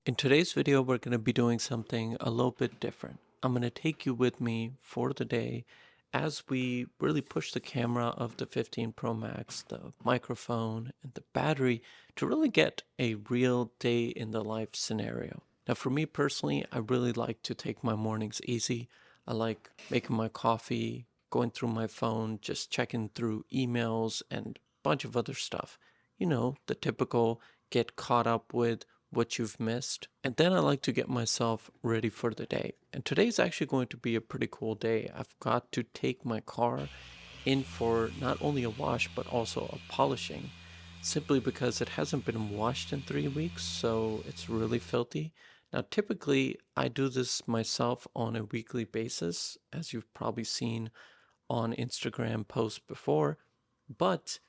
In today's video, we're going to be doing something a little bit different. I'm going to take you with me for the day as we really push the camera of the 15 Pro Max, the microphone, and the battery to really get a real day in the life scenario. Now, for me personally, I really like to take my mornings easy. I like making my coffee, going through my phone, just checking through emails and a bunch of other stuff. You know, the typical get caught up with what you've missed. And then I like to get myself ready for the day. And today's actually going to be a pretty cool day. I've got to take my car in for not only a wash but also a polishing, simply because it hasn't been washed in 3 weeks, so it's really filthy. Now, typically, I do this myself on a weekly basis, as you've probably seen on Instagram posts before, but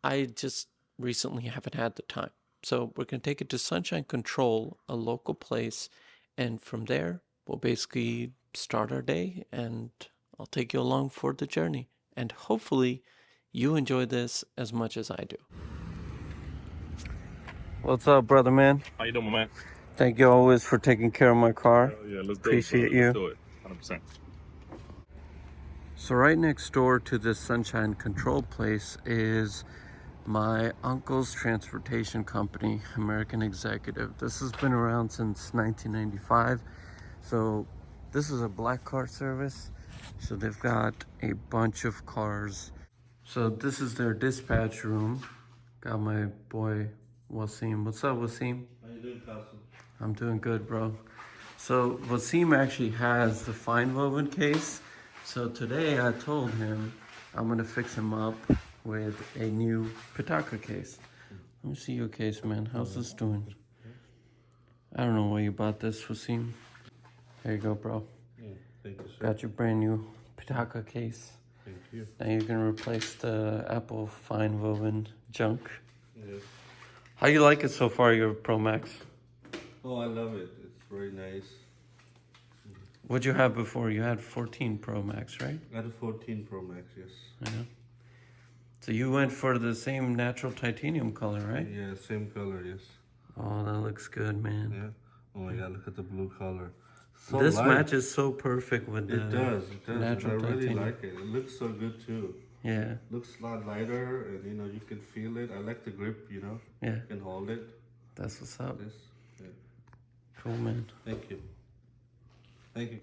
I just recently haven't had the time. So we're going to take it to Sunshine Control, a local place, and from there, we'll basically start our day, and I'll take you along for the journey. And hopefully, you enjoy this as much as I do. What's up, brother man? How you doing, my man? Thank you always for taking care of my car. Yeah, let's do Appreciate it. you. Let's do it. 100%. So right next door to this Sunshine Control place is my uncle's transportation company, American Executive. This has been around since 1995. So this is a black car service. So they've got a bunch of cars. So this is their dispatch room. Got my boy Wasim. What's up, Wasim? How you doing, Qasim? I'm doing good, bro. So Wasim actually has the fine woven case. So today I told him I'm gonna fix him up with a new Pitaka case. Let me see your case, man. How's this doing? I don't know why you bought this, Wasim. There you go, bro. Yeah, thank you, sir. Got your brand new Pitaka case. Thank you. Now you can replace the Apple fine woven junk. Yes. How you like it so far, your Pro Max? Oh, I love it. It's very nice. What'd you have before? You had 14 Pro Max, right? I got a 14 Pro Max, yes. Yeah. So you went for the same natural titanium color, right? Yeah, same color, yes. Oh, that looks good, man. Yeah. Oh my God, look at the blue color. So This light. matches so perfect with the It does. It does. And I natural really titanium. like it. It looks so good too. Yeah, Looks a lot lighter, and you can feel it. I like the grip. yeah, You can hold it. that's what's up. This. Yeah. Cool, man. Thank you. Thank you.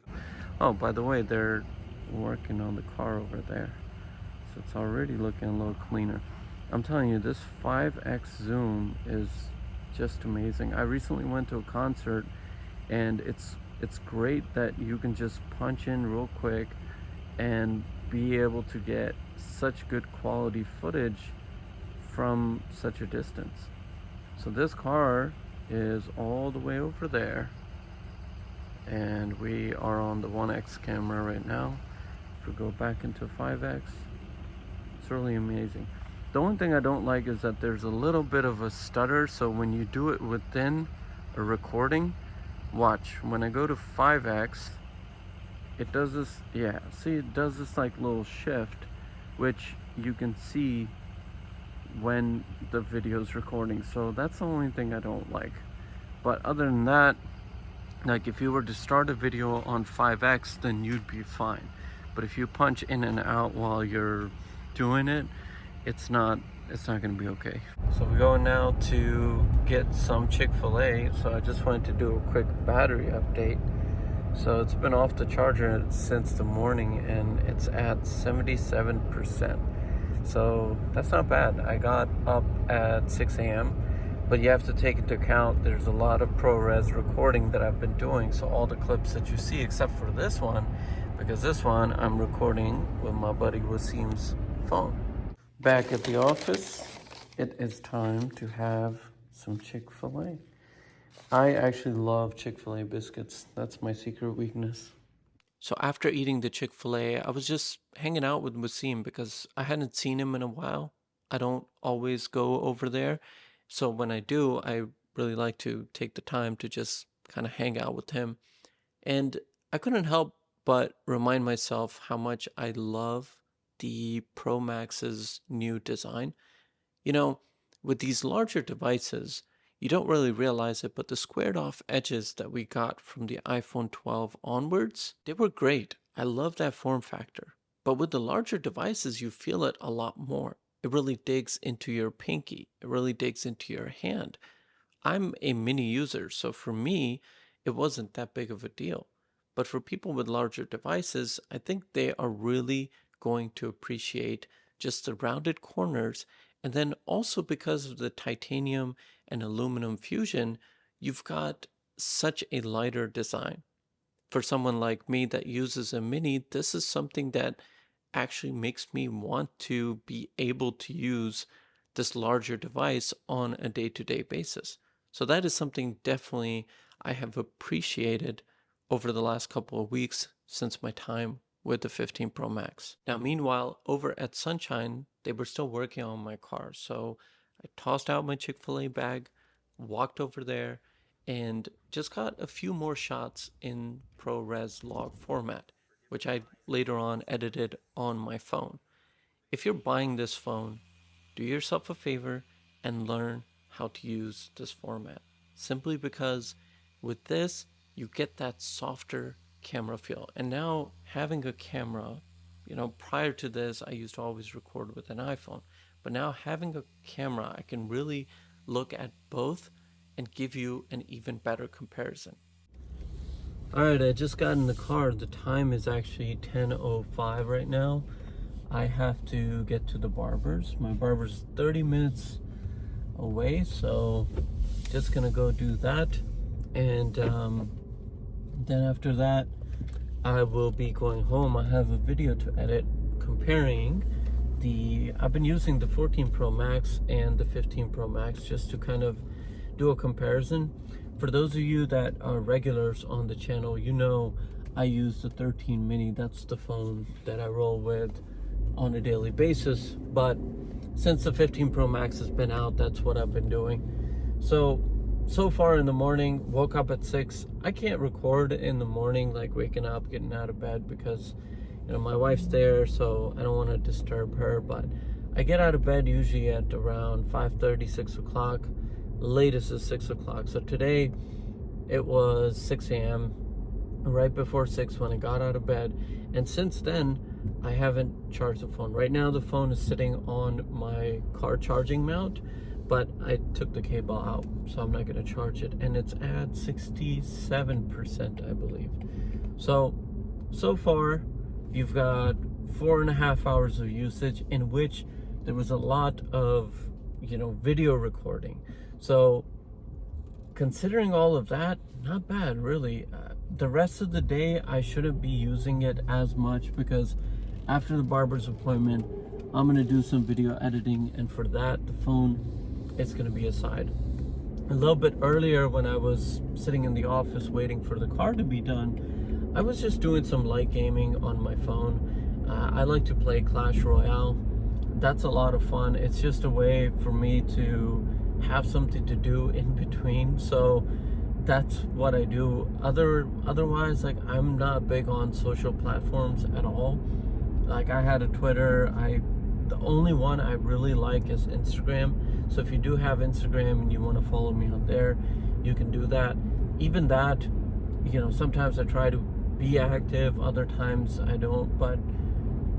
Oh, by the way, they're working on the car over there. So it's already looking a little cleaner. I'm telling you, this 5x zoom is just amazing. I recently went to a concert, and it's great that you can just punch in real quick and be able to get such good quality footage from such a distance. So this car is all the way over there, and we are on the 1x camera right now. If we go back into 5x, it's really amazing. The only thing I don't like is that there's a little bit of a stutter, so when you do it within a recording, watch, when I go to 5x, it does this, yeah, see, it does this like little shift, which you can see when the video's recording. So that's the only thing I don't like. But other than that, like if you were to start a video on 5x, then you'd be fine. But if you punch in and out while you're doing it, it's not gonna be okay. So we're going now to get some Chick-fil-A. So I just wanted to do a quick battery update. So it's been off the charger since the morning, and it's at 77%. So that's not bad. I got up at 6 a.m. But you have to take into account there's a lot of ProRes recording that I've been doing. So all the clips that you see, except for this one, because this one I'm recording with my buddy Wasim's phone. Back at the office, it is time to have some Chick-fil-A. I actually love Chick-fil-A biscuits. That's my secret weakness. So after eating the Chick-fil-A, I was just hanging out with Wasim because I hadn't seen him in a while. I don't always go over there. So when I do, I really like to take the time to just kind of hang out with him. And I couldn't help but remind myself how much I love the Pro Max's new design. You know, with these larger devices, You don't really realize it, but the squared off edges that we got from the iPhone 12 onwards, they were great. I love that form factor. But with the larger devices, you feel it a lot more. It really digs into your pinky. It really digs into your hand. I'm a mini user, so for me, it wasn't that big of a deal. But for people with larger devices, I think they are really going to appreciate just the rounded corners. And then also because of the titanium and aluminum fusion, you've got such a lighter design. For someone like me that uses a mini, this is something that actually makes me want to be able to use this larger device on a day-to-day basis. So that is something definitely I have appreciated over the last couple of weeks since my time with the 15 Pro Max. Now, meanwhile, over at Sunshine, they were still working on my car. So I tossed out my Chick-fil-A bag, walked over there, and just got a few more shots in ProRes log format, which I later on edited on my phone. If you're buying this phone, do yourself a favor and learn how to use this format. Simply because with this, you get that softer camera feel. And now having a camera, prior to this, I used to always record with an iPhone. But now having a camera, I can really look at both and give you an even better comparison. Alright, I just got in the car. The time is actually 10:05 right now. I have to get to the barber's. My barber's 30 minutes away, so just gonna go do that. And then after that, I will be going home. I have a video to edit comparing I've been using the 14 Pro Max and the 15 Pro Max just to kind of do a comparison. For those of you that are regulars on the channel, you know I use the 13 mini. That's the phone that I roll with on a daily basis. But since the 15 Pro Max has been out, that's what I've been doing. So far in the morning, woke up at 6. I can't record in the morning, like waking up, getting out of bed, because my wife's there, so I don't want to disturb her. But I get out of bed usually at around 5:30, 6 o'clock. Latest is 6 o'clock. So today it was 6 a.m. right before 6 when I got out of bed, and since then I haven't charged the phone. Right now the phone is sitting on my car charging mount, but I took the cable out, so I'm not going to charge it, and it's at 67%, I believe. So far you've got 4.5 hours of usage, in which there was a lot of video recording. So considering all of that, not bad really. The rest of the day I shouldn't be using it as much, because after the barber's appointment I'm gonna do some video editing, and for that the phone is gonna be aside. A little bit earlier, when I was sitting in the office waiting for the car to be done, I was just doing some light gaming on my phone. I like to play Clash Royale. That's a lot of fun. It's just a way for me to have something to do in between, so that's what I do. Otherwise, like, I'm not big on social platforms at all. Like, I had a Twitter. The only one I really like is Instagram. So if you do have Instagram and you want to follow me on there, you can do that. Even that, sometimes I try to be active, other times I don't, but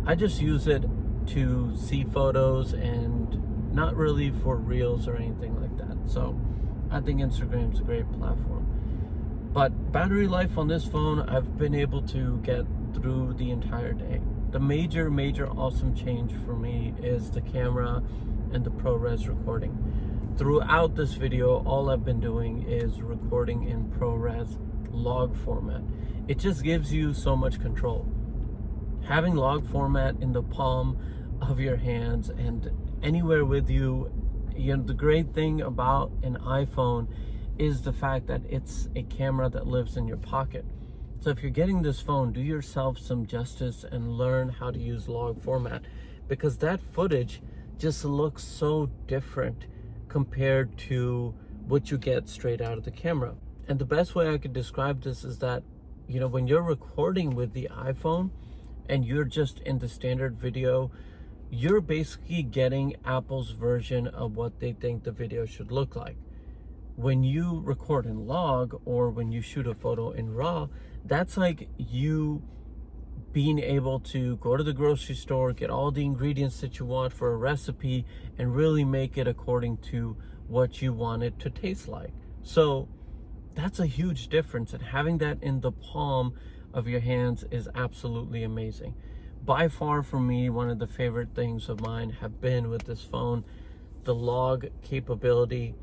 I just use it to see photos and not really for reels or anything like that. So I think Instagram's a great platform. But battery life on this phone, I've been able to get through the entire day. The major awesome change for me is the camera and the ProRes recording. Throughout this video, all I've been doing is recording in ProRes log format. It just gives you so much control. Having log format in the palm of your hands and anywhere with you, the great thing about an iPhone is the fact that it's a camera that lives in your pocket. So if you're getting this phone, do yourself some justice and learn how to use log format, because that footage just looks so different compared to what you get straight out of the camera. And the best way I could describe this is that, when you're recording with the iPhone and you're just in the standard video, you're basically getting Apple's version of what they think the video should look like. when you record in log or when you shoot a photo in raw, that's like you being able to go to the grocery store, get all the ingredients that you want for a recipe, and really make it according to what you want it to taste like. So that's a huge difference, and having that in the palm of your hands is absolutely amazing. By far, for me, one of the favorite things of mine have been with this phone, the log capability.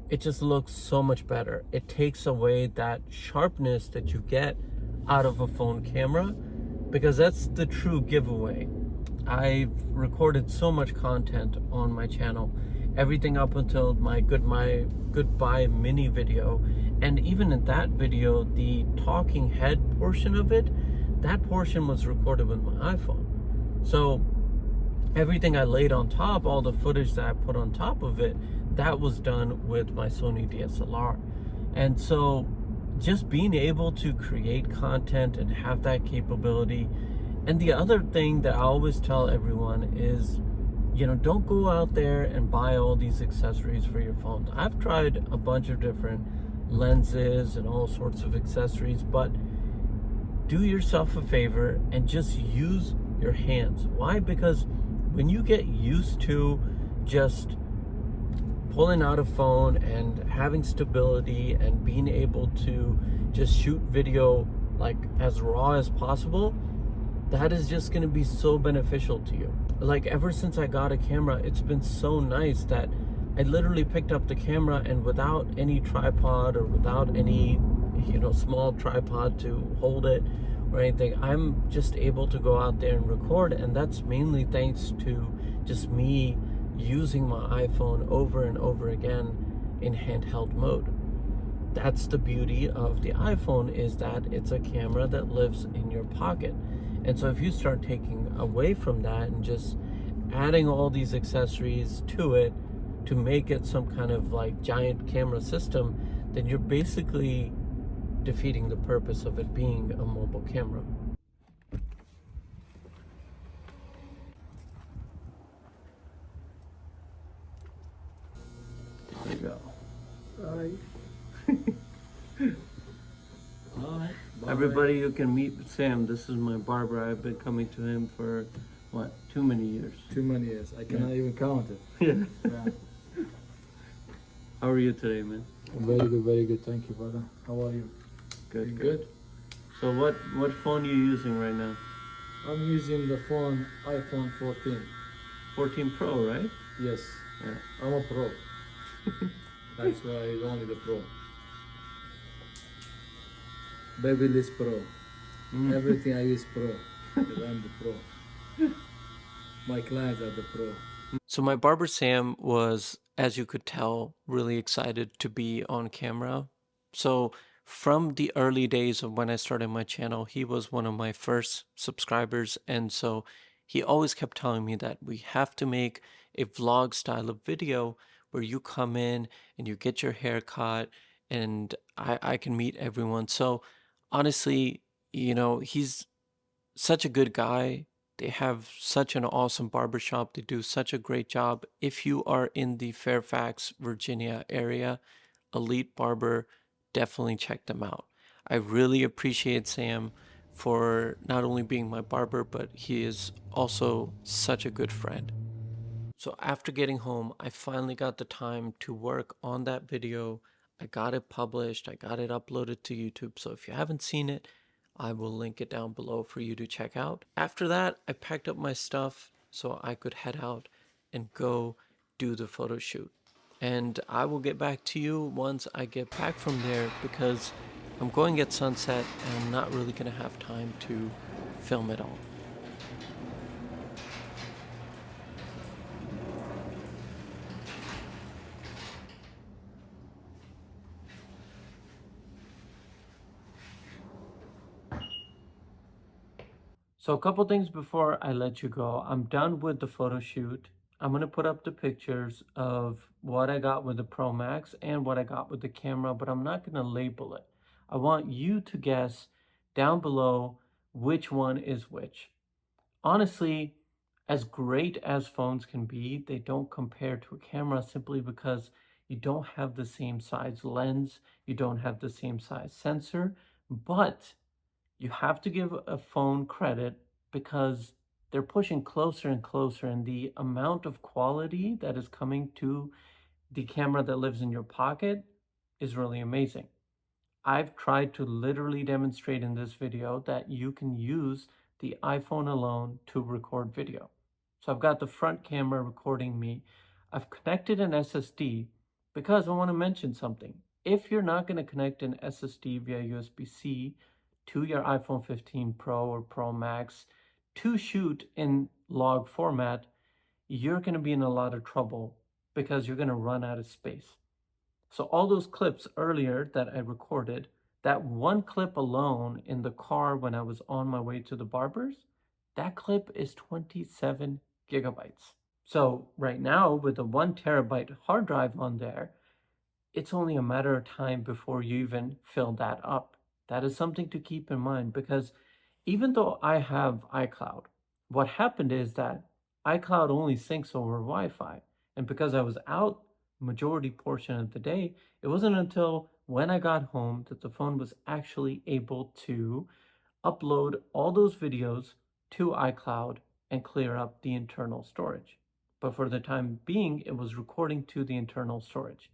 It just looks so much better. It takes away that sharpness that you get out of a phone camera, because that's the true giveaway. I've recorded so much content on my channel, everything up until my goodbye mini video, and even in that video, the talking head portion of it, that portion was recorded with my iPhone. So everything I laid on top, all the footage that I put on top of it, that was done with my Sony DSLR. And so just being able to create content and have that capability. And the other thing that I always tell everyone is, don't go out there and buy all these accessories for your phone. I've tried a bunch of different lenses and all sorts of accessories, but do yourself a favor and just use your hands. Why? Because when you get used to just pulling out a phone and having stability and being able to just shoot video like as raw as possible, that is just going to be so beneficial to you. Like, ever since I got a camera, it's been so nice that I literally picked up the camera, and without any tripod or without any small tripod to hold it or anything, I'm just able to go out there and record. And that's mainly thanks to just me using my iPhone over and over again in handheld mode. That's the beauty of the iPhone, is that it's a camera that lives in your pocket. And so if you start taking away from that and just adding all these accessories to it to make it some kind of like giant camera system, then you're basically defeating the purpose of it being a mobile camera. There you go. All right. Everybody, you can meet Sam. This is my barber. I've been coming to him for too many years. Too many years. I cannot even count it. Yeah. Yeah. How are you today, man? Very good, very good. Thank you, brother. How are you? Good. You good? So what phone are you using right now? I'm using the phone iPhone 14. 14 Pro, right? Yes. Yeah. I'm a pro. That's why it's only the pro. Babyless Pro. Everything I use pro. Because I'm the pro. My clients are the pro. So my barber Sam was, as you could tell, really excited to be on camera. So from the early days of when I started my channel, he was one of my first subscribers. And so he always kept telling me that we have to make a vlog style of video where you come in and you get your hair cut and I can meet everyone. So honestly, he's such a good guy. They have such an awesome barbershop. They do such a great job. If you are in the Fairfax, Virginia area, Elite Barber, definitely check them out. I really appreciate Sam for not only being my barber, but he is also such a good friend. So after getting home, I finally got the time to work on that video. I got it published, I got it uploaded to YouTube. So if you haven't seen it, I will link it down below for you to check out. After that, I packed up my stuff so I could head out and go do the photo shoot. And I will get back to you once I get back from there, because I'm going at sunset and I'm not really going to have time to film it all. So a couple things before I let you go. I'm done with the photo shoot. I'm going to put up the pictures of what I got with the Pro Max and what I got with the camera, but I'm not going to label it. I want you to guess down below which one is which. Honestly, as great as phones can be, they don't compare to a camera, simply because You don't have the same size lens, you don't have the same size sensor, but you have to give a phone credit because they're pushing closer and closer, and the amount of quality that is coming to the camera that lives in your pocket is really amazing. I've tried to literally demonstrate in this video that you can use the iPhone alone to record video. So I've got the front camera recording me. I've connected an SSD because I want to mention something. If you're not going to connect an SSD via USB-C to your iPhone 15 Pro or Pro Max to shoot in log format, you're going to be in a lot of trouble because you're going to run out of space. So all those clips earlier that I recorded, that one clip alone in the car when I was on my way to the barber's, that clip is 27 gigabytes. So right now with a 1 terabyte hard drive on there, it's only a matter of time before you even fill that up. That is something to keep in mind because even though I have iCloud, what happened is that iCloud only syncs over Wi-Fi. And because I was out majority portion of the day, it wasn't until when I got home that the phone was actually able to upload all those videos to iCloud and clear up the internal storage. But for the time being, it was recording to the internal storage.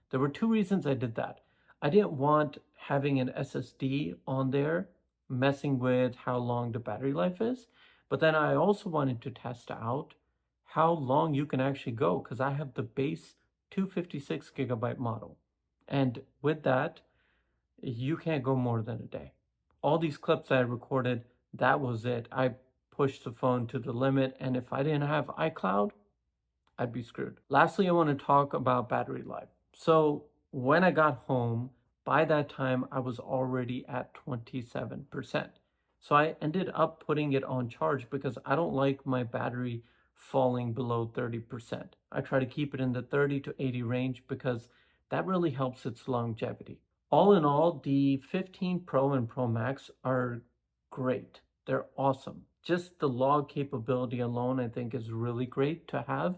There were two reasons I did that. I didn't want having an SSD on there messing with how long the battery life is, but then I also wanted to test out how long you can actually go because I have the base 256 gigabyte model. And with that, you can't go more than a day. All these clips I recorded, that was it. I pushed the phone to the limit, and if I didn't have iCloud, I'd be screwed. Lastly, I want to talk about battery life. So when I got home, by that time, I was already at 27%. So I ended up putting it on charge because I don't like my battery falling below 30%. I try to keep it in the 30 to 80 range because that really helps its longevity. All in all, the 15 Pro and Pro Max are great. They're awesome. Just the log capability alone, I think, is really great to have.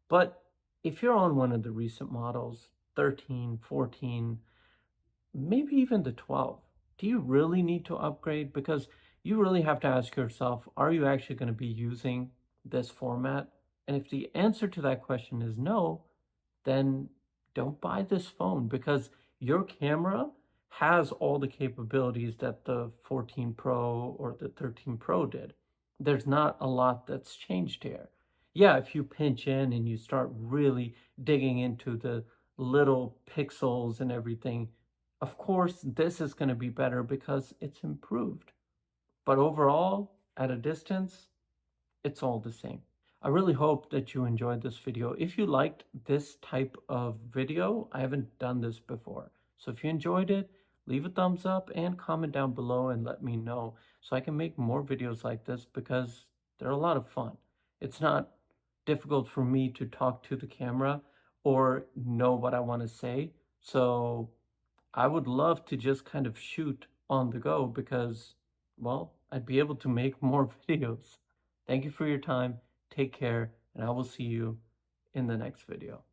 But if you're on one of the recent models, 13, 14, maybe even the 12, do you really need to upgrade? Because you really have to ask yourself, are you actually going to be using this format? And if the answer to that question is no, then don't buy this phone because your camera has all the capabilities that the 14 Pro or the 13 Pro did. There's not a lot that's changed here. Yeah, if you pinch in and you start really digging into the little pixels and everything, of course, this is going to be better because it's improved. But overall, at a distance, it's all the same. I really hope that you enjoyed this video. If you liked this type of video, I haven't done this before. So if you enjoyed it, leave a thumbs up and comment down below and let me know so I can make more videos like this because they're a lot of fun. It's not difficult for me to talk to the camera or know what I want to say. So I would love to just kind of shoot on the go because, well, I'd be able to make more videos. Thank you for your time. Take care, and I will see you in the next video.